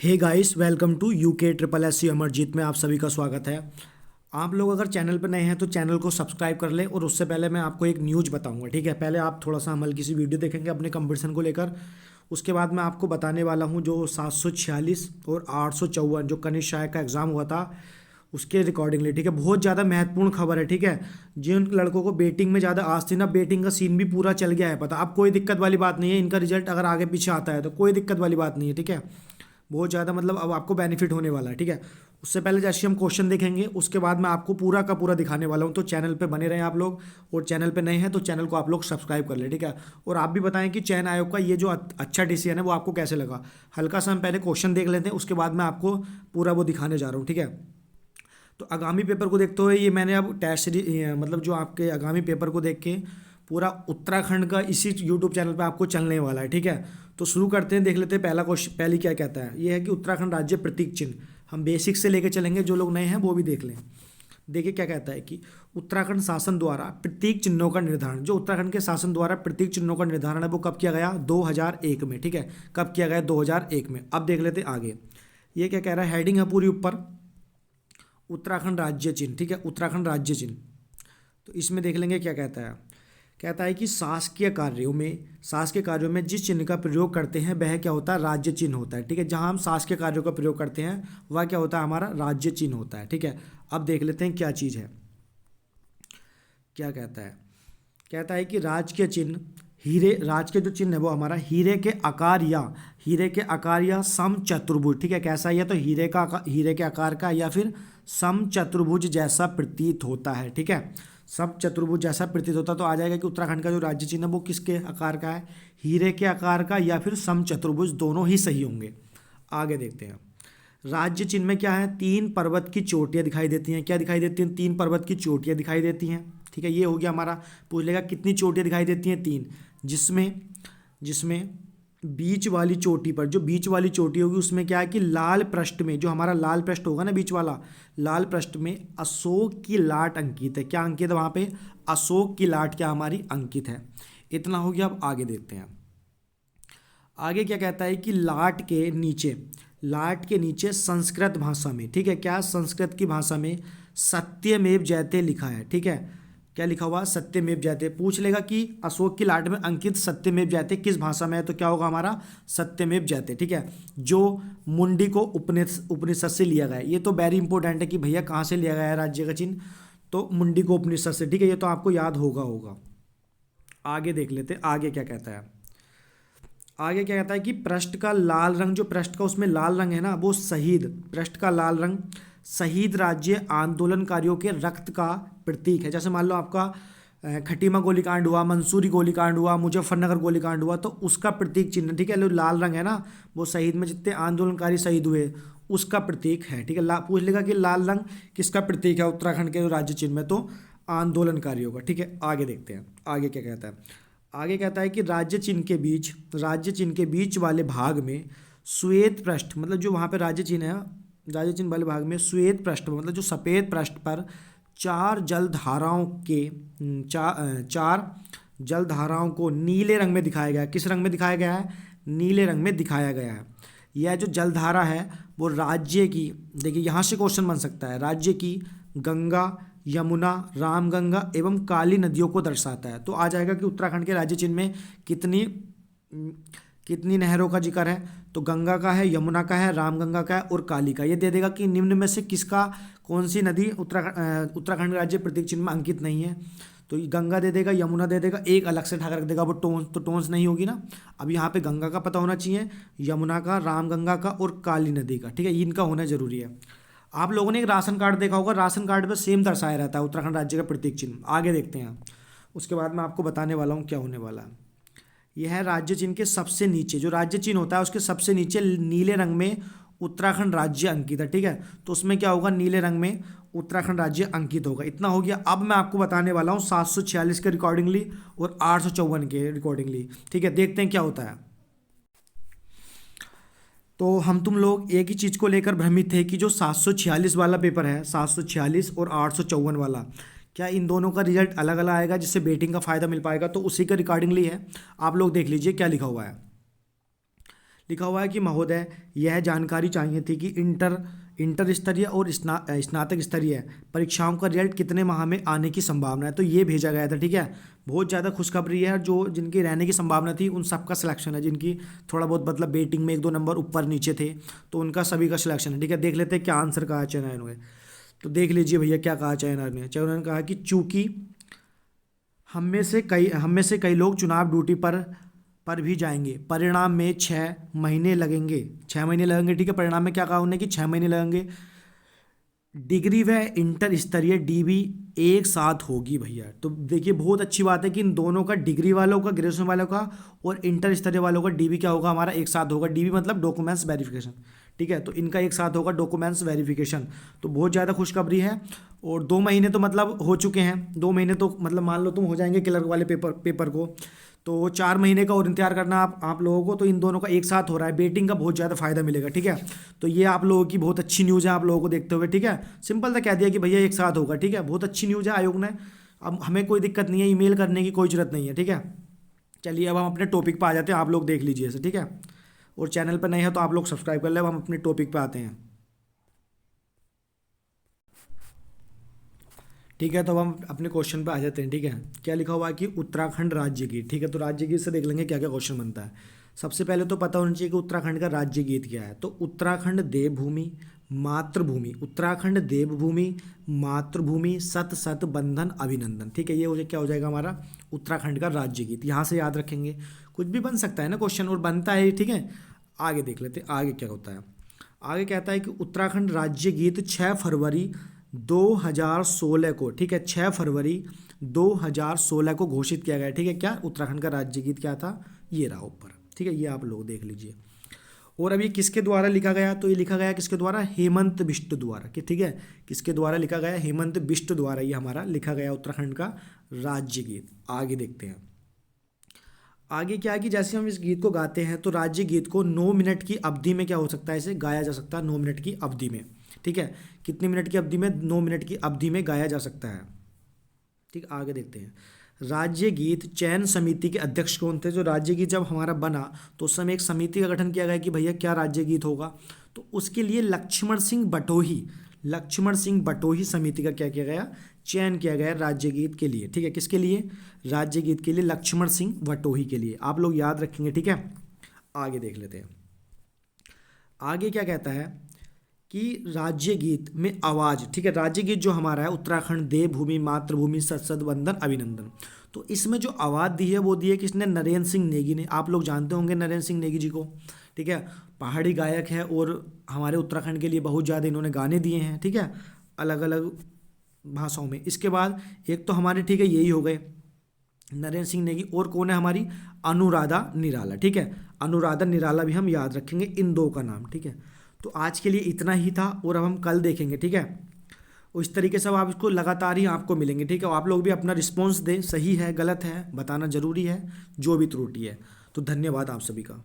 Hey guys, welcome to UK triple S C Amarjeet में आप सभी का स्वागत है। आप लोग अगर चैनल पर नए हैं तो चैनल को सब्सक्राइब कर लें। और उससे पहले मैं आपको एक न्यूज़ बताऊंगा, ठीक है। पहले आप थोड़ा सा हल्की सी वीडियो देखेंगे अपने कंपटीशन को लेकर। उसके बाद मैं आपको बताने वाला हूं जो 746 और 854 जो कनिष्क सहायक का एग्ज़ाम हुआ था उसके रिकॉर्डिंगली, ठीक है। बहुत ज़्यादा महत्वपूर्ण खबर है, ठीक है। जिन लड़कों को बेटिंग में ज़्यादा आस थी ना, बेटिंग का सीन भी पूरा चल गया है पता। अब कोई दिक्कत वाली बात नहीं है, इनका रिजल्ट अगर आगे पीछे आता है तो कोई दिक्कत वाली बात नहीं है, ठीक है। बहुत ज़्यादा मतलब अब आपको बेनिफिट होने वाला है, ठीक है। उससे पहले जैसे हम क्वेश्चन देखेंगे उसके बाद मैं आपको पूरा का पूरा दिखाने वाला हूँ, तो चैनल पे बने रहें आप लोग। और चैनल पे नए हैं तो चैनल को आप लोग सब्सक्राइब कर लें, ठीक है। और आप भी बताएं कि चयन आयोग का ये जो अच्छा डिसीजन है वो आपको कैसे लगा। हल्का सा हम पहले क्वेश्चन देख लेते हैं, उसके बाद मैं आपको पूरा वो दिखाने जा रहा हूँ, ठीक है। तो आगामी पेपर को देखते हुए ये मैंने अब टेस्ट सीरीज मतलब जो आपके आगामी पेपर को देख के पूरा उत्तराखंड का इसी यूट्यूब चैनल पे आपको चलने वाला है, ठीक है। तो शुरू करते हैं, देख लेते हैं पहला क्वेश्चन। पहली क्या कहता है, ये है कि उत्तराखंड राज्य प्रतीक चिन्ह। हम बेसिक से लेके चलेंगे, जो लोग नए हैं वो भी देख लें। देखिए क्या कहता है कि उत्तराखंड शासन द्वारा प्रतीक चिन्हों का निर्धारण, जो उत्तराखंड के शासन द्वारा प्रतीक चिन्हों का निर्धारण है वो कब किया गया, 2001 में, ठीक है। कब किया गया, 2001 में। अब देख लेते हैं आगे। ये क्या कह रहा है, हेडिंग है पूरी ऊपर, उत्तराखंड राज्य चिन्ह, ठीक है। उत्तराखंड राज्य चिन्ह, तो इसमें देख लेंगे क्या कहता है। कहता है कि शासकीय कार्यों में जिस चिन्ह का प्रयोग करते हैं वह क्या होता है, राज्य चिन्ह होता है, ठीक है। जहां हम शासकीय कार्यों का प्रयोग करते हैं वह क्या होता है, हमारा राज्य चिन्ह होता है, ठीक है। अब देख लेते हैं क्या चीज़ है, क्या कहता है। कहता है कि राजकीय चिन्ह हीरे, राजकीय जो चिन्ह है वो हमारा हीरे के आकार या सम चतुर्भुज, ठीक है। कैसा है, या तो हीरे के आकार का या फिर सम चतुर्भुज जैसा प्रतीत होता है, ठीक है। सम चतुर्भुज जैसा प्रतीत होता है, तो आ जाएगा कि उत्तराखंड का जो राज्य चिन्ह है वो किसके आकार का है, हीरे के आकार का या फिर सम चतुर्भुज, दोनों ही सही होंगे। आगे देखते हैं। राज्य चिन्ह में क्या है, 3 पर्वत की चोटियां दिखाई देती हैं। क्या दिखाई देती हैं, 3 पर्वत की चोटियां दिखाई देती हैं, ठीक है। ये हो गया हमारा। पूछ लेगा कितनी चोटियां दिखाई देती हैं, 3। जिसमें जिसमें बीच वाली चोटी पर, जो बीच वाली चोटी होगी उसमें क्या है कि लाल पृष्ठ में, जो हमारा लाल पृष्ठ होगा ना बीच वाला, लाल पृष्ठ में अशोक की लाट अंकित है। क्या अंकित है वहाँ पे, अशोक की लाट क्या हमारी अंकित है। इतना हो गया। अब आगे देखते हैं। आगे क्या कहता है कि लाट के नीचे संस्कृत भाषा में, ठीक है, क्या संस्कृत की भाषा में सत्यमेव जयते लिखा है, ठीक है। क्या लिखा हुआ, सत्यमेव जयते। पूछ लेगा कि अशोक की लाट में अंकित सत्यमेव जयते किस भाषा में है, तो क्या होगा हमारा सत्यमेव जयते, ठीक है। जो मुंडी को उपनिषद से लिया गया है। ये तो वेरी इंपॉर्टेंट है कि भैया कहाँ से लिया गया है राज्य का चिन्ह, तो मुंडी को उपनिषद से, ठीक है। ये तो आपको याद होगा। आगे देख लेते हैं आगे क्या कहता है। आगे क्या कहता है कि पृष्ठ का लाल रंग, जो पृष्ठ का उसमें लाल रंग है ना, वो पृष्ठ का लाल रंग शहीद राज्य आंदोलनकारियों के रक्त का प्रतीक है। जैसे मान लो आपका खटीमा गोलीकांड हुआ, मंसूरी गोलीकांड हुआ, मुजफ्फरनगर गोलीकांड हुआ, तो उसका प्रतीक चिन्ह, ठीक है। जो लाल रंग है ना, वो शहीद में जितने आंदोलनकारी शहीद हुए उसका प्रतीक है, ठीक है। पूछ लेगा कि लाल रंग किसका प्रतीक है उत्तराखंड के राज्य चिन्ह में, तो आंदोलनकारियों का, ठीक है। आगे देखते हैं आगे क्या कहता है। आगे कहता है कि राज्य चिन्ह के बीच वाले भाग में श्वेत पृष्ठ, मतलब जो वहाँ पे राज्य चिन्ह है, राज्य चिन्ह वाले भाग में श्वेत पृष्ठ पर, मतलब जो सफ़ेद पृष्ठ पर चार जलधाराओं को नीले रंग में दिखाया गया है। किस रंग में दिखाया गया है, नीले रंग में दिखाया गया है। यह जो जलधारा है वो राज्य की, देखिए यहाँ से क्वेश्चन बन सकता है, राज्य की गंगा, यमुना, रामगंगा एवं काली नदियों को दर्शाता है। तो आ जाएगा कि उत्तराखंड के राज्य चिन्ह में कितनी कितनी नहरों का जिक्र है, तो गंगा का है, यमुना का है, रामगंगा का है और काली का। ये दे देगा कि निम्न में से किसका, कौन सी नदी उत्तराखंड राज्य प्रतीक चिन्ह में अंकित नहीं है। तो ये गंगा दे देगा, यमुना दे देगा, एक अलग से ठाकर रख देगा वो टोंस, तो टोंस नहीं होगी ना। अब यहाँ पे गंगा का पता होना चाहिए, यमुना का, रामगंगा का और काली नदी का, ठीक है। इनका होना जरूरी है। आप लोगों ने एक राशन कार्ड देखा होगा, राशन कार्ड पे सेम दर्शाया रहता है उत्तराखंड राज्य का प्रतीक चिन्ह। आगे देखते हैं, उसके बाद मैं आपको बताने वाला हूँ क्या होने वाला है। यह है राज्य चिन्ह के सबसे नीचे, जो राज्य चिन्ह होता है उसके सबसे नीचे नीले रंग में उत्तराखंड राज्य अंकित है, ठीक है। तो उसमें क्या होगा, नीले रंग में उत्तराखंड राज्य अंकित होगा। इतना हो गया। अब मैं आपको बताने वाला हूँ 746 के रिकॉर्डिंगली और 854 के रिकॉर्डिंगली, ठीक है। देखते हैं क्या होता है। तो हम तुम लोग एक ही चीज़ को लेकर भ्रमित थे कि जो 746 वाला पेपर है, 746 और 854 वाला, क्या इन दोनों का रिजल्ट अलग अलग आएगा जिससे बेटिंग का फ़ायदा मिल पाएगा, तो उसी के रिकॉर्डिंगली है। आप लोग देख लीजिए क्या लिखा हुआ है। लिखा हुआ है कि महोदय यह जानकारी चाहिए थी कि इंटर स्तरीय और स्नातक स्तरीय परीक्षाओं का रिजल्ट कितने माह में आने की संभावना है। तो ये भेजा गया था, ठीक है। बहुत ज़्यादा खुशखबरी है, जो जिनकी रहने की संभावना थी उन सबका सिलेक्शन है, जिनकी थोड़ा बहुत मतलब बेटिंग में 1-2 नंबर ऊपर नीचे थे तो उनका सभी का सिलेक्शन है, ठीक है। देख लेते हैं क्या आंसर कहा चयन ने। तो देख लीजिए भैया क्या कहा चयन ने। चयन ने कहा कि चूंकि हम में से कई लोग चुनाव ड्यूटी पर भी जाएंगे, परिणाम में 6 महीने लगेंगे, 6 महीने लगेंगे, ठीक है। परिणाम में क्या कहा उन्होंने कि 6 महीने लगेंगे। डिग्री व इंटर स्तरीय डीबी एक साथ होगी भैया। तो देखिए बहुत अच्छी बात है कि इन दोनों का, डिग्री वालों का, ग्रेजुएशन वालों का और इंटर स्तरीय वालों का डीबी क्या होगा हमारा, एक साथ होगा। डीबी मतलब डॉक्यूमेंट्स वेरिफिकेशन, ठीक है। तो इनका एक साथ होगा डॉक्यूमेंट्स वेरिफिकेशन। तो बहुत ज़्यादा खुशखबरी है। और 2 महीने तो मतलब हो चुके हैं, 2 महीने तो मतलब मान लो तुम हो जाएंगे क्लर्क वाले पेपर को, तो 4 महीने का और इंतजार करना आप लोगों को। तो इन दोनों का एक साथ हो रहा है, बेटिंग का बहुत ज़्यादा फायदा मिलेगा, ठीक है। तो ये आप लोगों की बहुत अच्छी न्यूज़ है आप लोगों को देखते हुए, ठीक है। सिंपल सा कह दिया कि भैया एक साथ होगा, ठीक है। बहुत अच्छी न्यूज़ है आयोग ने। अब हमें कोई दिक्कत नहीं है, ईमेल करने की कोई जरूरत नहीं है, ठीक है। चलिए अब हम अपने टॉपिक पर आ जाते हैं, आप लोग देख लीजिए इसे, ठीक है। और चैनल पर नए हैं तो आप लोग सब्सक्राइब कर ले। अब हम अपने टॉपिक पर आते हैं, ठीक है। तो अब हम अपने क्वेश्चन पे आ जाते हैं, ठीक है। क्या लिखा हुआ है कि उत्तराखंड राज्य गीत, ठीक है। तो राज्य गीत से देख लेंगे क्या क्या क्वेश्चन बनता है। सबसे पहले तो पता होना चाहिए कि उत्तराखंड का राज्य गीत क्या है। तो उत्तराखंड देवभूमि मातृभूमि, उत्तराखंड देवभूमि मातृभूमि सत सत बंधन अभिनंदन, ठीक है। ये क्या हो जाएगा हमारा उत्तराखंड का राज्य गीत। यहाँ से याद रखेंगे, कुछ भी बन सकता है ना क्वेश्चन, और बनता है, ठीक है। आगे देख लेते हैं आगे क्या होता है। आगे कहता है कि उत्तराखंड राज्य गीत 6 फरवरी 2016 को, ठीक है, 6 फरवरी 2016 को घोषित किया गया, ठीक है। क्या उत्तराखंड का राज्य गीत क्या था, ये रहा ऊपर, ठीक है। ये आप लोग देख लीजिए। और अब ये किसके द्वारा लिखा गया, तो ये लिखा गया किसके द्वारा, हेमंत बिष्ट द्वारा, कि ठीक है, किसके द्वारा लिखा गया, हेमंत बिष्ट द्वारा ये हमारा लिखा गया उत्तराखंड का राज्य गीत। आगे देखते हैं आगे क्या है कि जैसे हम इस गीत को गाते हैं तो राज्य गीत को 9 मिनट की अवधि में क्या हो सकता है, इसे गाया जा सकता है 9 मिनट की अवधि में, ठीक है। कितनी मिनट की अवधि में, 9 मिनट की अवधि में गाया जा सकता है, ठीक। आगे देखते हैं। राज्य गीत चयन समिति के अध्यक्ष कौन थे। जो राज्य गीत जब हमारा बना तो उस समय एक समिति का गठन किया गया कि भैया क्या राज्य गीत होगा। तो उसके लिए लक्ष्मण सिंह बटोही समिति का क्या किया गया, चयन किया गया राज्य गीत के लिए, ठीक है। किसके लिए, राज्य गीत के लिए लक्ष्मण सिंह बटोही के लिए। आप लोग याद रखेंगे, ठीक है। आगे देख लेते हैं। आगे क्या कहता है कि राज्य गीत में आवाज़, ठीक है। राज्य गीत जो हमारा है उत्तराखंड देवभूमि मातृभूमि सत सत वंदन अभिनंदन, तो इसमें जो आवाज़ दी है वो दी है किसने, नरेंद्र सिंह नेगी ने। आप लोग जानते होंगे नरेंद्र सिंह नेगी जी को, ठीक है। पहाड़ी गायक है और हमारे उत्तराखंड के लिए बहुत ज़्यादा इन्होंने गाने दिए हैं, ठीक है, अलग अलग भाषाओं में। इसके बाद एक तो हमारे, ठीक है, यही हो गए नरेंद्र सिंह नेगी, और कौन है हमारी, अनुराधा निराला, ठीक है। अनुराधा निराला भी हम याद रखेंगे इन दो का नाम, ठीक है। तो आज के लिए इतना ही था और अब हम कल देखेंगे, ठीक है। और इस तरीके से अब आप इसको लगातार ही आपको मिलेंगे, ठीक है। और आप लोग भी अपना रिस्पॉन्स दें, सही है गलत है बताना जरूरी है, जो भी त्रुटि है। तो धन्यवाद आप सभी का।